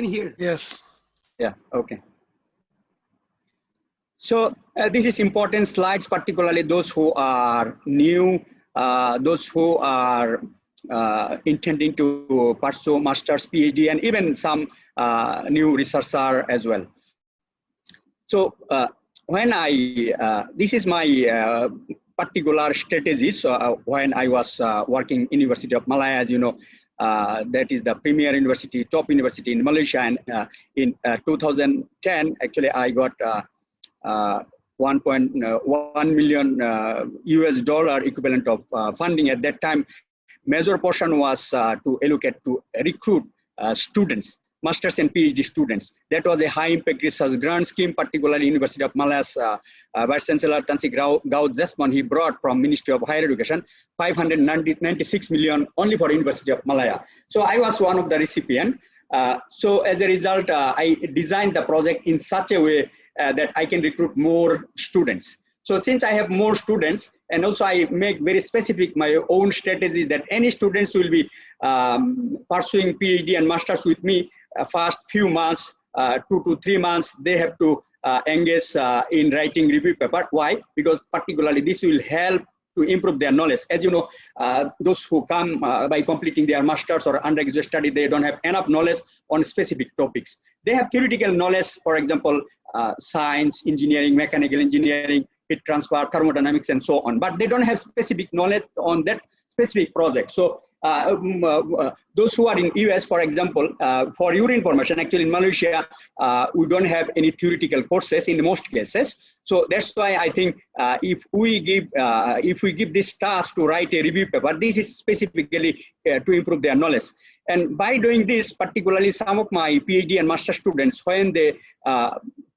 hear. Yes. Yeah, okay. So this is important slides, particularly those who are new, those who are intending to pursue master's, PhD, and even some new researcher as well. So when this is my particular strategy. So when I was working University of Malaya, as you know, that is the premier university, top university in Malaysia. And in 2010, actually, I got 1.1 million US dollar equivalent of funding. At that time, major portion was to allocate to recruit students, masters and PhD students. That was a high impact research grant scheme, particularly University of Malaya's Vice Chancellor Tansik Gaud Jasman. He brought from Ministry of Higher Education 596 million only for University of Malaya. So I was one of the recipients. So as a result, I designed the project in such a way that I can recruit more students. So since I have more students, and also I make very specific my own strategies that any students will be pursuing PhD and masters with me, first few months, 2 to 3 months, they have to engage in writing review paper. Why? Because particularly this will help to improve their knowledge. As you know, those who come by completing their master's or undergraduate study, they don't have enough knowledge on specific topics. They have theoretical knowledge, for example, science, engineering, mechanical engineering, heat transfer, thermodynamics, and so on. But they don't have specific knowledge on that specific project. So those who are in US, for example, for your information, actually in Malaysia, we don't have any theoretical courses in most cases. So that's why I think if we give this task to write a review paper, this is specifically to improve their knowledge. And by doing this, particularly some of my PhD and master students, when they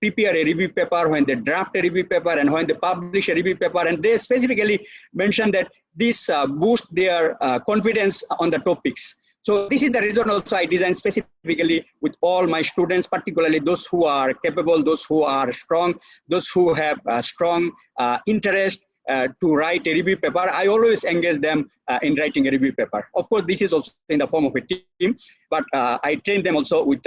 prepare a review paper, when they draft a review paper, and when they publish a review paper, and they specifically mention that this boosts their confidence on the topics. So this is the reason also I designed specifically with all my students, particularly those who are capable, those who are strong, those who have strong interest to write a review paper. I always engage them in writing a review paper. Of course, this is also in the form of a team, but I train them also with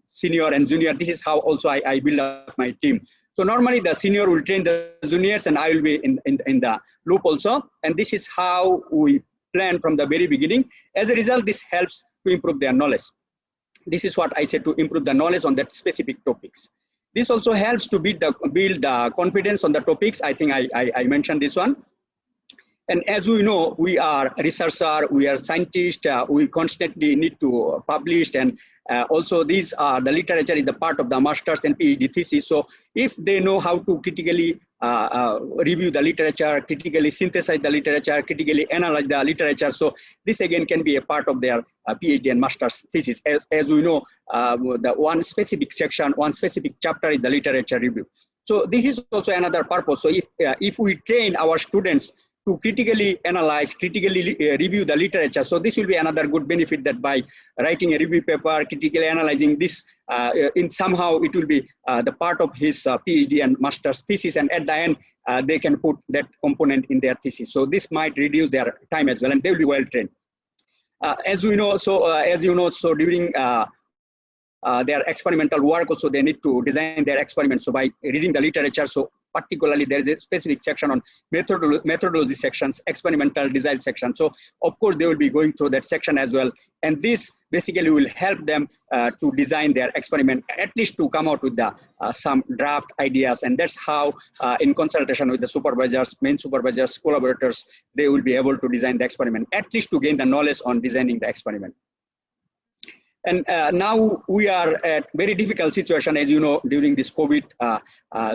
senior and junior. This is how also I build up my team. So normally the senior will train the juniors and I will be in the loop also. And this is how we plan from the very beginning. As a result, this helps to improve their knowledge. This is what I said, to improve the knowledge on that specific topics. This also helps to build the confidence on the topics. I think I mentioned this one. And as we know, we are researchers, we are scientists, we constantly need to publish, and also these are the literature is the part of the master's and PhD thesis. So if they know how to critically review the literature, critically synthesize the literature, critically analyze the literature, so this again can be a part of their PhD and master's thesis. As we know, the one specific section, one specific chapter is the literature review. So this is also another purpose. So if we train our students to critically analyze, critically review the literature. So this will be another good benefit, that by writing a review paper, critically analyzing this, in somehow it will be the part of his PhD and master's thesis, and at the end, they can put that component in their thesis. So this might reduce their time as well, and they will be well trained. As we know, so during their experimental work also, they need to design their experiments. So by reading the literature, so particularly there is a specific section on methodology sections, experimental design section. So of course they will be going through that section as well. And this basically will help them to design their experiment, at least to come out with the some draft ideas. And that's how in consultation with the supervisors, main supervisors, collaborators, they will be able to design the experiment, at least to gain the knowledge on designing the experiment. And now we are at very difficult situation, as you know, during this COVID.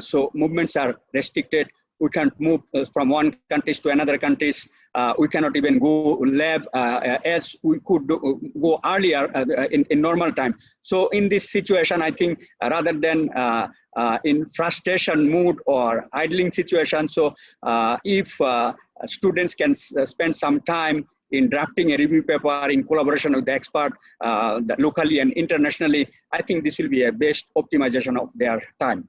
So movements are restricted. We can't move from one country to another countries. We cannot even go lab as we could go earlier in normal time. So in this situation, I think rather than in frustration mood or idling situation, so if students can spend some time in drafting a review paper in collaboration with the expert locally and internationally, I think this will be a best optimization of their time.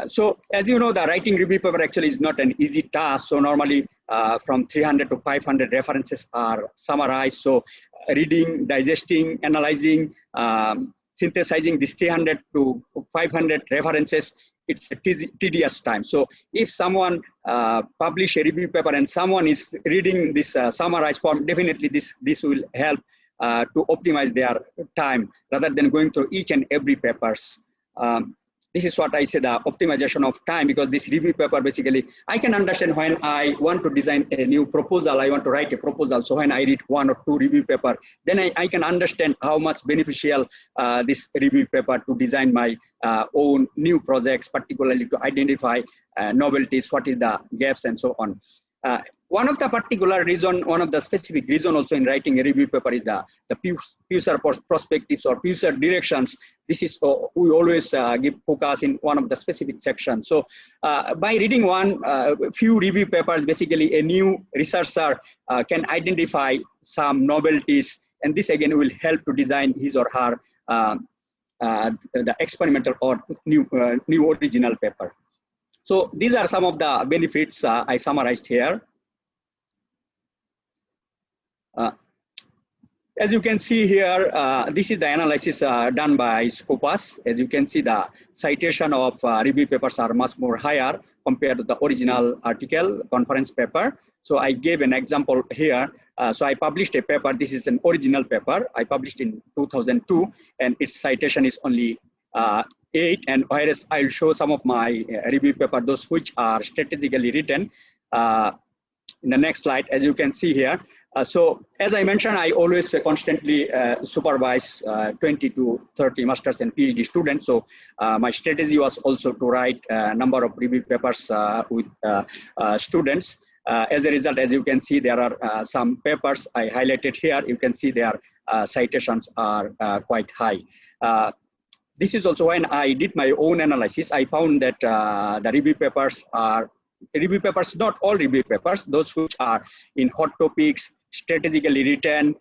So as you know, the writing review paper actually is not an easy task. So normally from 300 to 500 references are summarized. So reading, digesting, analyzing, synthesizing these 300 to 500 references, it's a tedious time. So if someone publish a review paper and someone is reading this summarized form, definitely this will help to optimize their time rather than going through each and every papers. This is what I say, the optimization of time, because this review paper, basically, I can understand when I want to design a new proposal, I want to write a proposal. So when I read 1 or 2 review paper, then I can understand how much beneficial this review paper to design my own new projects, particularly to identify novelties, what is the gaps and so on. One of the particular reason, one of the specific reason also in writing a review paper is the future perspectives or future directions. This is, we always give focus in one of the specific sections. So by reading few review papers, basically a new researcher can identify some novelties, and this again will help to design his or her the experimental or new original paper. So these are some of the benefits I summarized here. As you can see here, this is the analysis done by Scopus. As you can see, the citation of review papers are much more higher compared to the original article, conference paper. So I gave an example here. So I published a paper. This is an original paper. I published in 2002, and its citation is only 8. And whereas I'll show some of my review paper, those which are strategically written. In the next slide, as you can see here. So as I mentioned, I always constantly supervise 20 to 30 masters and PhD students. So my strategy was also to write a number of review papers with students. As a result, as you can see, there are some papers I highlighted here. You can see their citations are quite high. This is also when I did my own analysis. I found that the review papers, not all review papers, those which are in hot topics, strategically written,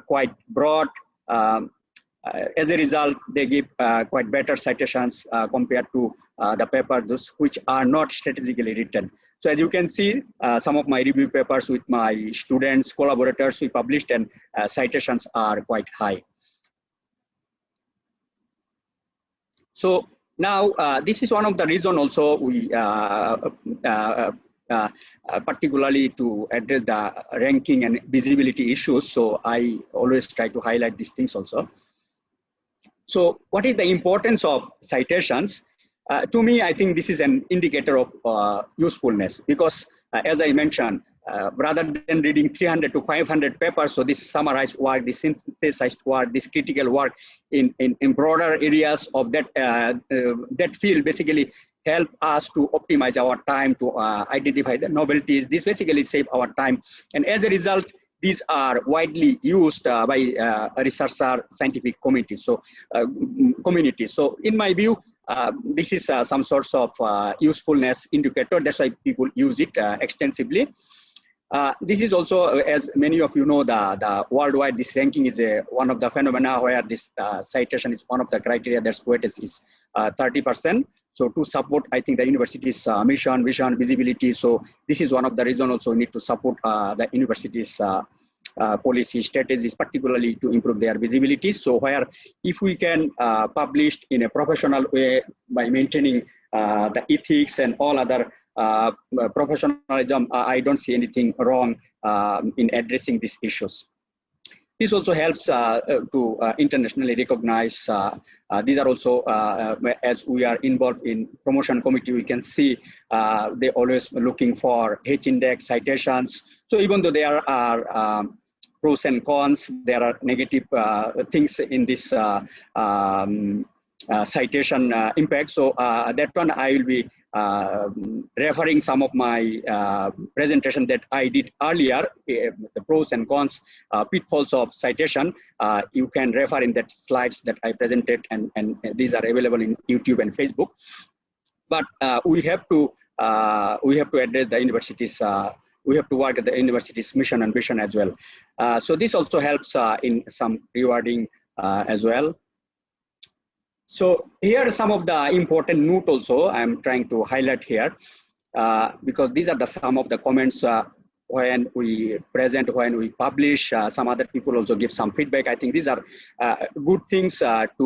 quite broad. As a result, they give quite better citations compared to the papers those which are not strategically written. So as you can see, some of my review papers with my students, collaborators we published, and citations are quite high. So now this is one of the reasons also we particularly to address the ranking and visibility issues. So I always try to highlight these things also. So what is the importance of citations? To me, I think this is an indicator of usefulness, because as I mentioned, rather than reading 300 to 500 papers, so this summarized work, this synthesized work, this critical work in broader areas of that, that field basically help us to optimize our time to identify the novelties. This basically save our time. And as a result, these are widely used by researcher scientific community. So So in my view, this is some sorts of usefulness indicator. That's why people use it extensively. This is also, as many of you know, the worldwide, this ranking is one of the phenomena where this citation is one of the criteria that's weighted is 30%. So to support, I think, the university's mission, vision, visibility. So this is one of the reasons also we need to support the university's policy strategies, particularly to improve their visibility. So where if we can publish in a professional way by maintaining the ethics and all other professionalism, I don't see anything wrong in addressing these issues. This also helps to internationally recognize. These are also, as we are involved in promotion committee, we can see they always looking for H-index citations. So even though there are pros and cons, there are negative things in this citation impact. So that one I will be referring some of my presentation that I did earlier, the pros and cons, pitfalls of citation. You can refer in that slides that I presented, and these are available in YouTube and Facebook. But we have to address the university's. We have to work at the university's mission and vision as well. So this also helps in some rewarding as well. So here are some of the important notes also I'm trying to highlight here, because these are some of the comments when we present, when we publish, some other people also give some feedback. I think these are good things to